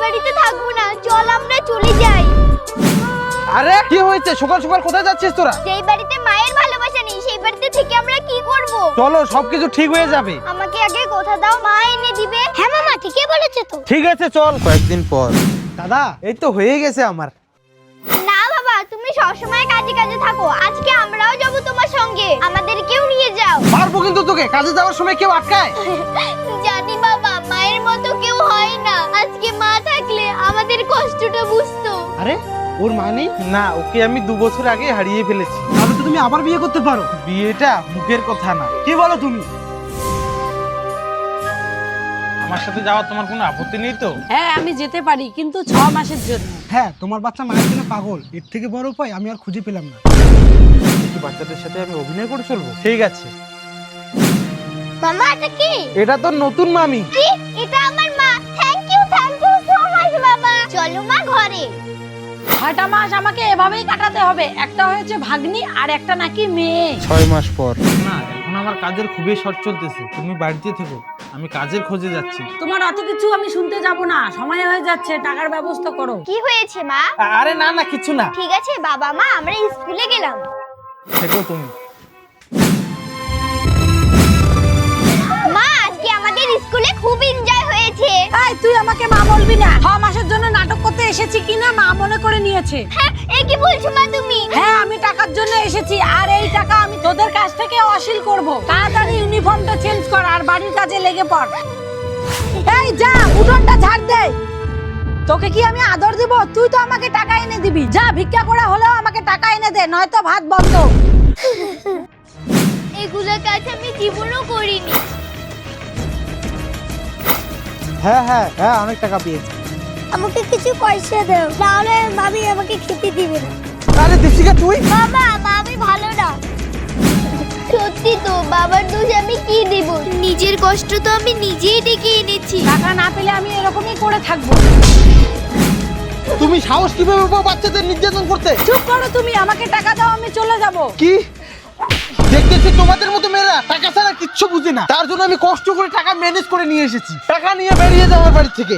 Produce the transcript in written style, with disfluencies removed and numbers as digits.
বাড়িতে থাকবো না, চল আমরা চলে যাই। আরে কি হয়েছে? সকাল সকাল কোথায় যাচ্ছিস তোরা? যেই বাড়িতে মায়ের ভালোবাসা নেই সেই বাড়িতে থেকে আমরা কি করব? চলো, সবকিছু ঠিক হয়ে যাবে। আমাকে আগে কথা দাও, মা এনে দিবে। হ্যাঁ মামা ঠিকই বলেছে তো। ঠিক আছে চল। কয়েকদিন পর। দাদা এই তো হয়ে গেছে আমার। না বাবা, তুমি সবসময় কাজে কাজে থাকো, আজকে আমরাও যাব তোমার সঙ্গে, আমাদেরকেও নিয়ে যাও। মারবো কিন্তু তোকে, কাজে যাওয়ার সময় কেউ আটকায়? জানি বাবা, মায়ের মতো কেউ হয় না, আজকে মা থাকলে আমাদের কষ্টটা বুঝতো। আরে ওর মা নেই? না, ওকে আমি 2 বছর আগে হারিয়ে ফেলেছি। তাহলে তো তুমি আবার বিয়ে করতে পারো। বিয়েটা মুখের কথা না। কি বলো তুমি? আমার সাথে যাওয়া তোমার কোনো আপত্তি নেই তো? হ্যাঁ আমি যেতে পারি, কিন্তু 6 মাসের জন্য। হ্যাঁ, তোমার বাচ্চা মায়ের জন্য পাগল, এর থেকে বড় উপায় আমি আর খুঁজে পেলাম না। কি বাচ্চাদের সাথে আমি অভিনয় করে চলবো? ঠিক আছে। মামা এটা কি? এটা তো নতুন মামি। কি? এটা আমার মা। থ্যাংক ইউ সো মাচ বাবা। চলো মা ঘরে। 6টা মাস আমাকে এভাবেই কাটাতে হবে। একটা হয়েছে ভাগ্নি আর একটা নাকি মেয়ে। 6 মাস পর। না, এখন আমার কাজের খুবই শর্ট চলতেছে, তুমি বাড়িতে থেকো, আমি কাজের খোঁজে যাচ্ছি। তোমার অত কিছু আমি শুনতে যাব না, সময় হয়ে যাচ্ছে, টাকার ব্যবস্থা করো। কি হয়েছে মা? আরে না না, কিছু না। ঠিক আছে বাবা মা, আমরা স্কুলে গেলাম। থেকো তুমি। মা আজকে আমাদের স্কুলে খুব এনজয় হয়েছে। এই তুই আমাকে মা বলবি না। 6 মাসের জন্য নাটক করতে এসেছি কিনা মা মনে করে নিয়েছে। হ্যাঁ, এ কি বলছো মা তুমি? হ্যাঁ আমি টাকার জন্য এসেছি, আর এই টাকা আমি তোদের কাছ থেকে অশীল করব। তাড়াতাড়ি ইউনিফর্মটা চেঞ্জ কর আর বাড়ির কাজে লেগে পড়। এই যা, উঠোনটা ঝাড় দে। তোকে কি আমি আদর দিব? তুই তো আমাকে টাকা এনে দিবি। যা, ভিক্ষা করে হলেও আমাকে টাকা এনে দে, নয়তো ভাত বন্ধ। এগুলা কাজ আমি জীবনও করিনি। হ্যাঁ হ্যাঁ হ্যাঁ, অনেক টাকা পেয়েছি। আমাকে কিছু পয়সা দাও, তাহলে মামি আমাকে খেতে দিবে না। আরে দীপিকা তুই? বাবা মা আমি ভালো না। সত্যি তো, বাবার দোষ আমি কি দেব? নিজের কষ্ট তো আমি নিজেই ডেকে এনেছি। টাকা না পেলে আমি এরকমই করে থাকবো। তুমি সাহস কিভাবে পাও বাচ্চাদের নির্যাতন করতে? চুপ করো তুমি, আমাকে টাকা দাও, আমি চলে যাব। কি দেখতেছি তোমাদের মতো মেয়েরা টাকা ছাড়া কিচ্ছু বুঝে না, তার জন্য আমি কষ্ট করে টাকা ম্যানেজ করে নিয়ে এসেছি। টাকা নিয়ে বেরিয়ে যাও আমার বাড়ি থেকে।